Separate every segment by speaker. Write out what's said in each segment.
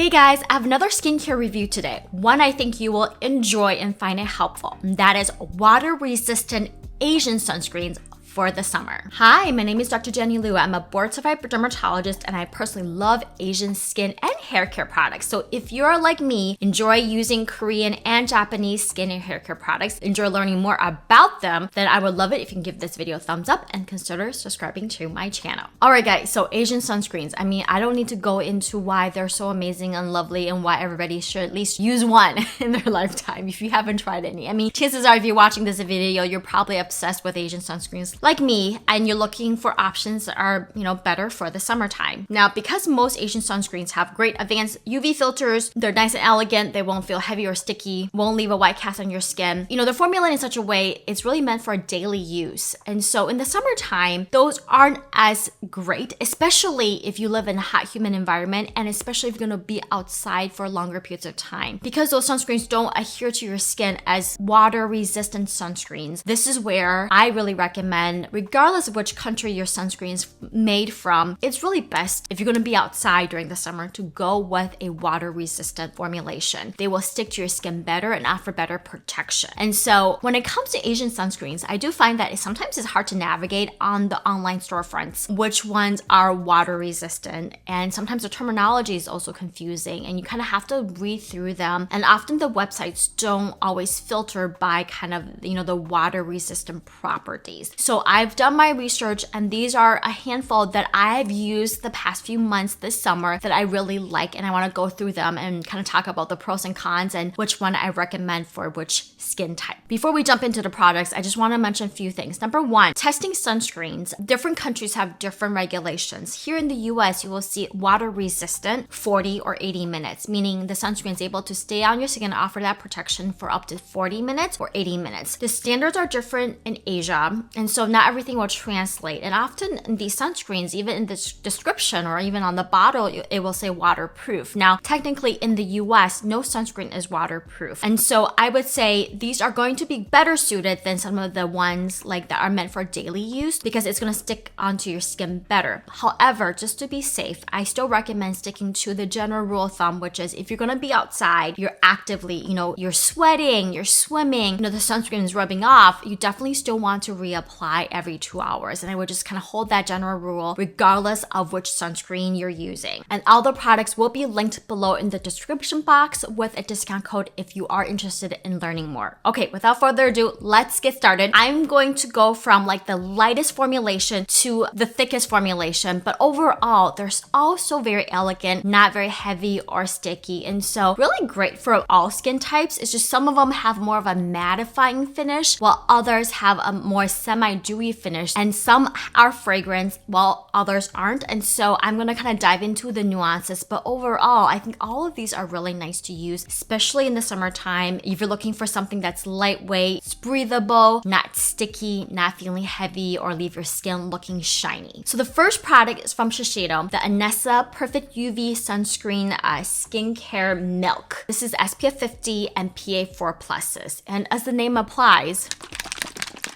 Speaker 1: Hey guys, I have another skincare review today. One I think you will enjoy and find it helpful. And that is water-resistant Asian sunscreens for the summer. Hi, my name is Dr. Jenny Liu. I'm a board-certified dermatologist and I personally love Asian skin and hair care products. So if you're like me, enjoy using Korean and Japanese skin and hair care products, enjoy learning more about them, then I would love it if you can give this video a thumbs up and consider subscribing to my channel. Alright guys, so Asian sunscreens. I mean, I don't need to go into why they're so amazing and lovely and why everybody should at least use one in their lifetime if you haven't tried any. I mean, chances are if you're watching this video, you're probably obsessed with Asian sunscreens like me, and you're looking for options that are, better for the summertime. Now, because most Asian sunscreens have great advanced UV filters, they're nice and elegant, they won't feel heavy or sticky, won't leave a white cast on your skin. They're formulated in such a way, it's really meant for daily use. And so in the summertime, those aren't as great, especially if you live in a hot, humid environment, and especially if you're gonna be outside for longer periods of time. Because those sunscreens don't adhere to your skin as water-resistant sunscreens, this is where I really recommend, regardless of which country your sunscreen is made from, it's really best if you're going to be outside during the summer to go with a water-resistant formulation. They will stick to your skin better and offer better protection. And so when it comes to Asian sunscreens, I do find that sometimes it's hard to navigate on the online storefronts which ones are water-resistant, and sometimes the terminology is also confusing and you kind of have to read through them, and often the websites don't always filter by kind of the water-resistant properties. So I've done my research and these are a handful that I've used the past few months this summer that I really like, and I want to go through them and kind of talk about the pros and cons and which one I recommend for which skin type. Before we jump into the products, I just want to mention a few things. Number one, testing sunscreens. Different countries have different regulations. Here in the US, you will see water resistant 40 or 80 minutes, meaning the sunscreen is able to stay on your skin and offer that protection for up to 40 minutes or 80 minutes. The standards are different in Asia, and so not everything will translate. And often in these sunscreens, even in the description or even on the bottle, it will say waterproof. Now, technically in the US, no sunscreen is waterproof. And so I would say these are going to be better suited than some of the ones like that are meant for daily use because it's going to stick onto your skin better. However, just to be safe, I still recommend sticking to the general rule of thumb, which is if you're going to be outside, you're actively, you're sweating, you're swimming, the sunscreen is rubbing off, you definitely still want to reapply every 2 hours. And I would just kind of hold that general rule regardless of which sunscreen you're using. And all the products will be linked below in the description box with a discount code if you are interested in learning more. Okay, without further ado, let's get started. I'm going to go from like the lightest formulation to the thickest formulation, but overall, they're also very elegant, not very heavy or sticky. And so really great for all skin types. It's just some of them have more of a mattifying finish while others have a more semi-dewy finish, and some are fragrance while others aren't. And so I'm going to kind of dive into the nuances, but overall I think all of these are really nice to use, especially in the summertime if you're looking for something that's lightweight, it's breathable, not sticky, not feeling heavy or leave your skin looking shiny. So the first product is from Shiseido, the Anessa PerfectUV Sunscreen Skincare Milk. This is SPF 50 and PA4 pluses, and as the name applies,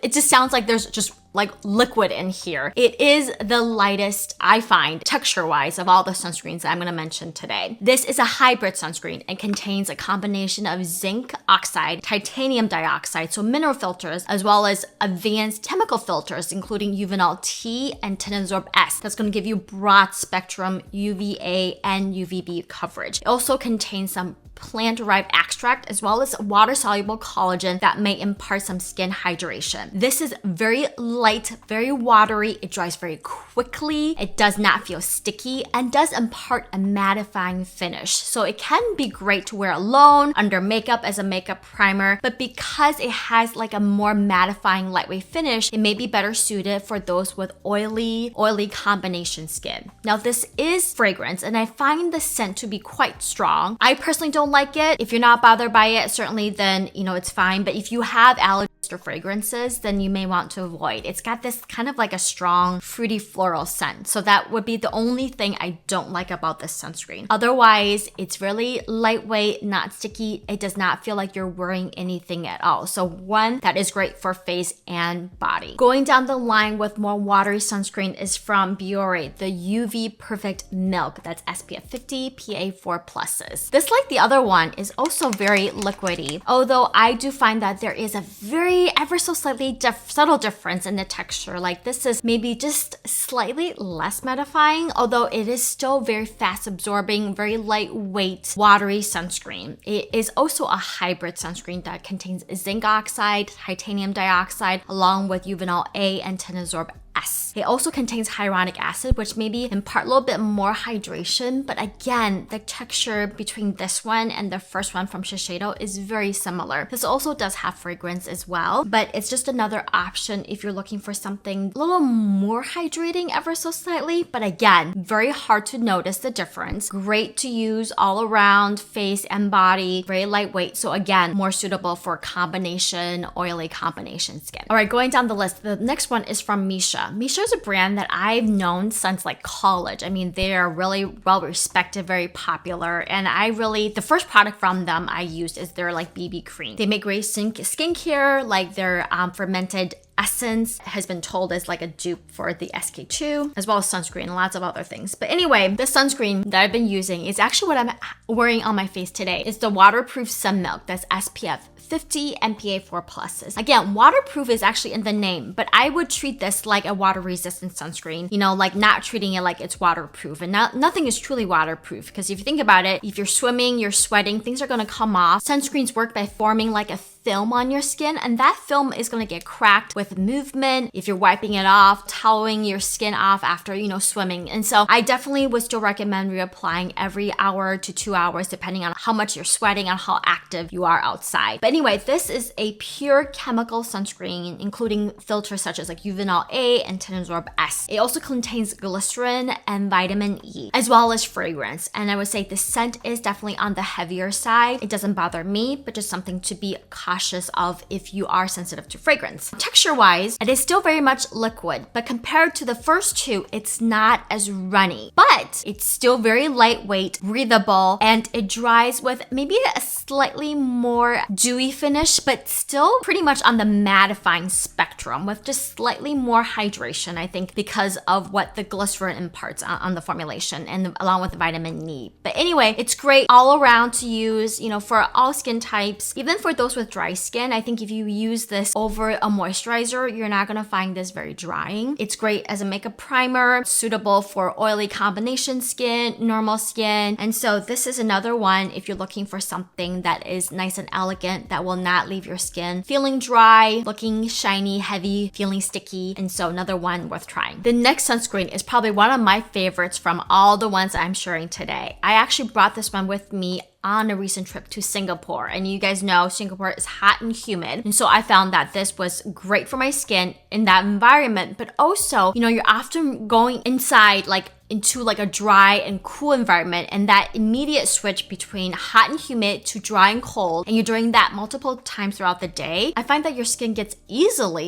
Speaker 1: it just sounds like there's just like liquid in here. It is the lightest, I find, texture-wise of all the sunscreens that I'm gonna mention today. This is a hybrid sunscreen and contains a combination of zinc oxide, titanium dioxide, so mineral filters, as well as advanced chemical filters, including Uvinol T and Tenazorb S. That's gonna give you broad spectrum UVA and UVB coverage. It also contains some plant-derived extract as well as water-soluble collagen that may impart some skin hydration. This is very light, very watery, it dries very quickly, it does not feel sticky, and does impart a mattifying finish. So it can be great to wear alone, under makeup as a makeup primer, but because it has like a more mattifying lightweight finish, it may be better suited for those with oily combination skin. Now this is fragrance and I find the scent to be quite strong. I personally don't like it. If you're not bothered by it, certainly then, it's fine. But if you have allergies extra fragrances, then you may want to avoid. It's got this kind of like a strong fruity floral scent. So that would be the only thing I don't like about this sunscreen. Otherwise, it's really lightweight, not sticky. It does not feel like you're wearing anything at all. So one that is great for face and body. Going down the line with more watery sunscreen is from Bioré, the UV Perfect Milk. That's SPF 50, PA4+. This, like the other one, is also very liquidy. Although I do find that there is a very ever so slightly subtle difference in the texture. Like this is maybe just slightly less mattifying, although it is still very fast absorbing, very lightweight, watery sunscreen. It is also a hybrid sunscreen that contains zinc oxide, titanium dioxide, along with eugenol A and tenazorb S. It also contains hyaluronic acid, which maybe impart a little bit more hydration, but again, the texture between this one and the first one from Shiseido is very similar. This also does have fragrance as well, but it's just another option if you're looking for something a little more hydrating ever so slightly, but again, very hard to notice the difference. Great to use all around face and body, very lightweight, so again, more suitable for combination, oily combination skin. All right, going down the list, the next one is from Missha. Missha is a brand that I've known since like college. I mean, they are really well respected, very popular. And the first product from them I used is their like BB cream. They make great skincare, like their fermented essence has been told is like a dupe for the SK2, as well as sunscreen and lots of other things. But anyway, the sunscreen that I've been using is actually what I'm wearing on my face today. It's the waterproof sun milk. That's SPF 50 and PA4+. Again, waterproof is actually in the name, but I would treat this like a water resistant sunscreen, you know, like not treating it like it's waterproof. And nothing is truly waterproof, because if you think about it, if you're swimming, you're sweating, things are going to come off. Sunscreens work by forming like a film on your skin, and that film is going to get cracked with movement if you're wiping it off, toweling your skin off after, you know, swimming. And so I definitely would still recommend reapplying every hour to 2 hours, depending on how much you're sweating and how active you are outside. But anyway, this is a pure chemical sunscreen, including filters such as like eugenol A and tenazorb S. It also contains glycerin and vitamin E, as well as fragrance. And I would say the scent is definitely on the heavier side. It doesn't bother me, but just something to be cautious of if you are sensitive to fragrance. Texture-wise, it is still very much liquid, but compared to the first two, it's not as runny. But it's still very lightweight, breathable, and it dries with maybe a slightly more dewy finish, but still pretty much on the mattifying spectrum with just slightly more hydration, I think, because of what the glycerin imparts on the formulation and along with the vitamin E. But anyway, it's great all around to use, you know, for all skin types, even for those with dry skin. I think if you use this over a moisturizer, you're not gonna find this very drying. It's great as a makeup primer, suitable for oily combination skin, normal skin. And so this is another one if you're looking for something that is nice and elegant, that will not leave your skin feeling dry, looking shiny, heavy, feeling sticky. And so another one worth trying. The next sunscreen is probably one of my favorites from all the ones I'm sharing today. I actually brought this one with me on a recent trip to Singapore. And you guys know Singapore is hot and humid. And so I found that this was great for my skin in that environment. But also, you know, you're often going inside like into like a dry and cool environment, and that immediate switch between hot and humid to dry and cold, and you're doing that multiple times throughout the day, I find that your skin gets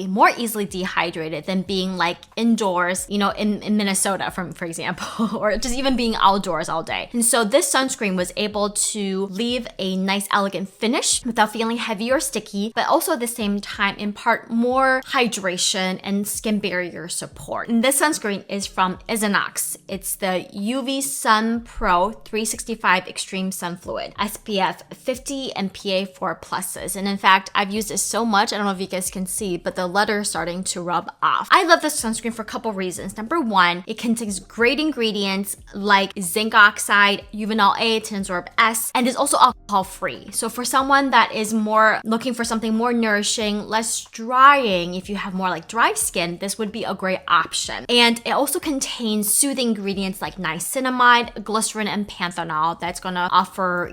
Speaker 1: more easily dehydrated than being like indoors, you know, in Minnesota, for example, or just even being outdoors all day. And so this sunscreen was able to leave a nice elegant finish without feeling heavy or sticky, but also at the same time impart more hydration and skin barrier support. And this sunscreen is from Knox. It's the UV Sun Pro 365 Extreme Sun Fluid, SPF 50 and PA4+. And in fact, I've used this so much, I don't know if you guys can see, but the leather is starting to rub off. I love this sunscreen for a couple reasons. Number one, it contains great ingredients like zinc oxide, eugenol A, tenazorb S, and is also alcohol free. So for someone that is more looking for something more nourishing, less drying, if you have more like dry skin, this would be a great option. And it also contains soothing ingredients like niacinamide, glycerin, and panthenol that's gonna offer,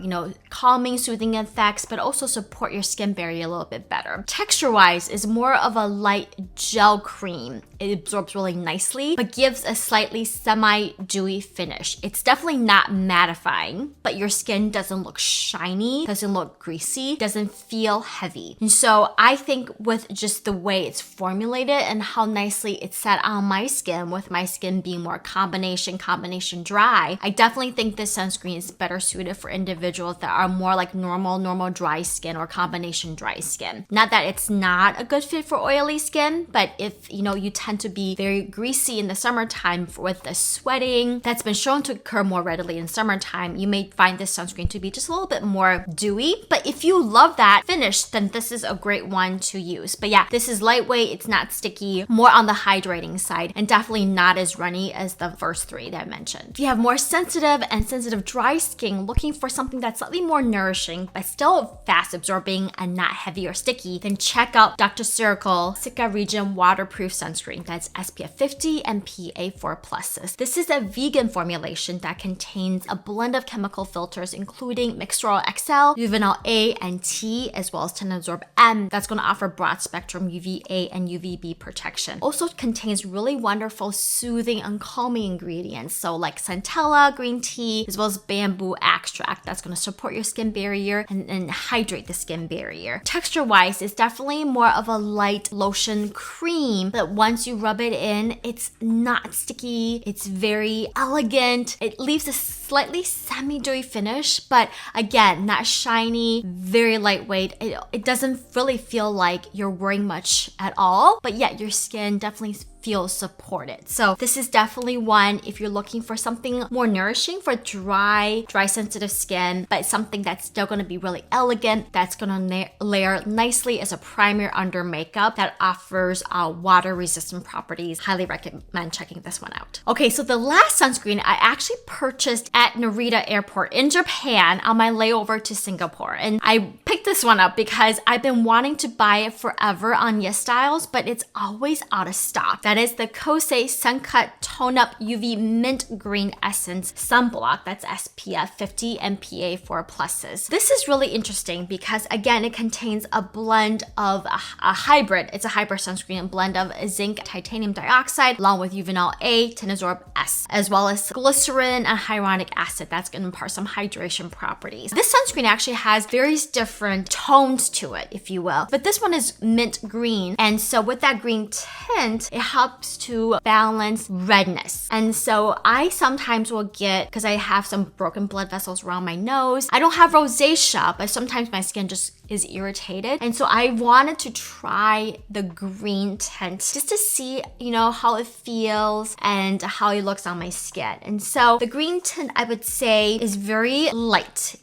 Speaker 1: calming, soothing effects, but also support your skin barrier a little bit better. Texture-wise, is more of a light gel cream. It absorbs really nicely, but gives a slightly semi-dewy finish. It's definitely not mattifying, but your skin doesn't look shiny, doesn't look greasy, doesn't feel heavy. And so I think with just the way it's formulated and how nicely it's set on my skin, with my skin being more combination dry, I definitely think this sunscreen is better suited for individuals that are more like normal dry skin or combination dry skin. Not that it's not a good fit for oily skin, but if you tend to be very greasy in the summertime with the sweating that's been shown to occur more readily in summertime, you may find this sunscreen to be just a little bit more dewy. But if you love that finish, then this is a great one to use. But yeah, this is lightweight, it's not sticky, more on the hydrating side, and definitely not as runny as the first three that I mentioned. If you have more sensitive dry skin looking for something that's slightly more nourishing but still fast absorbing and not heavy or sticky, then check out dr.ceuracle Cica Regen waterproof sunscreen. That's SPF 50 and PA4+. This is a vegan formulation that contains a blend of chemical filters including Mixtral XL, Uvinol A and T, as well as Tenabsorb M, that's going to offer broad spectrum UVA and UVB protection. Also contains really wonderful soothing and calming ingredients, so like centella green tea, as well as bamboo extract, that's going to support your skin barrier and hydrate the skin barrier. Texture wise, it's definitely more of a light lotion cream, but once you rub it in, it's not sticky, it's very elegant, it leaves a slightly semi-dewy finish, but again, not shiny, very lightweight. It doesn't really feel like you're wearing much at all, but yet your skin definitely feels supported. So this is definitely one if you're looking for something more nourishing for dry sensitive skin, but something that's still going to be really elegant, that's going to layer nicely as a primer under makeup that offers water resistant properties. Highly recommend checking this one out. Okay, so the last sunscreen I actually purchased at Narita Airport in Japan on my layover to Singapore, and I picked this one up because I've been wanting to buy it forever on YesStyles, but it's always out of stock. That is the Kose Suncut Tone Up UV Mint Green Essence Sunblock. That's SPF 50 and PA4+. This is really interesting because again, it contains a blend of a hybrid. It's a hybrid sunscreen, a blend of zinc titanium dioxide along with Uvinol A, Tenabsorb S, as well as glycerin and hyaluronic acid. That's going to impart some hydration properties. This sunscreen actually has various different tones to it, if you will, but this one is mint green, and so with that green tint, it helps to balance redness. And so I sometimes will get, because I have some broken blood vessels around my nose, I don't have rosacea, but sometimes my skin just is irritated, and so I wanted to try the green tint just to see, how it feels and how it looks on my skin. And so the green tint, I would say, is very light.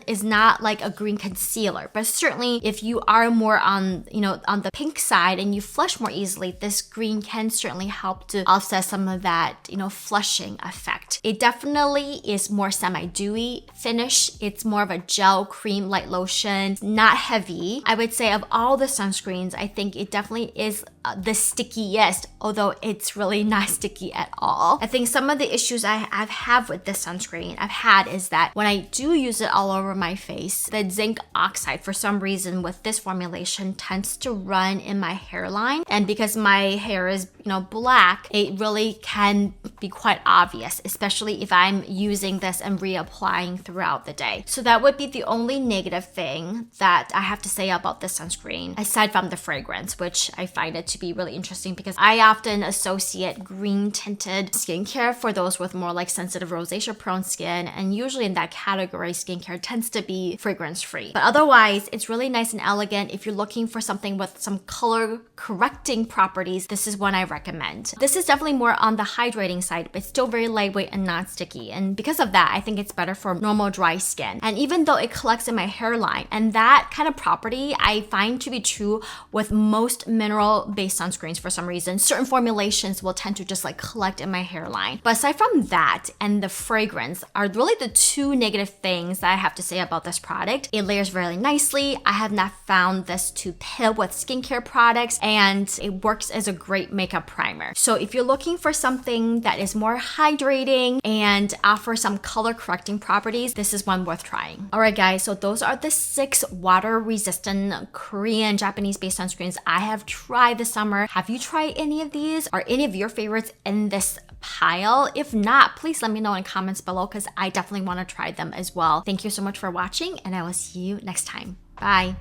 Speaker 1: Is not like a green concealer, but certainly if you are more on the pink side and you flush more easily, this green can certainly help to offset some of that flushing effect. It definitely is more semi-dewy finish. It's more of a gel cream light lotion, not heavy. I would say of all the sunscreens, I think it definitely is the stickiest, although it's really not sticky at all. I think some of the issues I've had with this sunscreen is that when I do use it all over my face, the zinc oxide for some reason with this formulation tends to run in my hairline, and because my hair is black, it really can be quite obvious, especially if I'm using this and reapplying throughout the day. So that would be the only negative thing that I have to say about this sunscreen, aside from the fragrance, which I find it to be really interesting because I often associate green tinted skincare for those with more like sensitive rosacea prone skin, and usually in that category skincare tends to be fragrance free. But otherwise, it's really nice and elegant. If you're looking for something with some color correcting properties, this is one I recommend. This is definitely more on the hydrating side, but still very lightweight and not sticky, and because of that, I think it's better for normal dry skin. And even though it collects in my hairline, and that kind of property I find to be true with most mineral-based oil-based sunscreens for some reason. Certain formulations will tend to just like collect in my hairline. But aside from that and the fragrance are really the two negative things that I have to say about this product. It layers really nicely. I have not found this to pair with skincare products, and it works as a great makeup primer. So if you're looking for something that is more hydrating and offers some color correcting properties, this is one worth trying. All right, guys, so those are the 6 water resistant Korean, Japanese based sunscreens I have tried this summer. Have you tried any of these? Are any of your favorites in this pile? If not, please let me know in comments below because I definitely want to try them as well. Thank you so much for watching, and I will see you next time. Bye.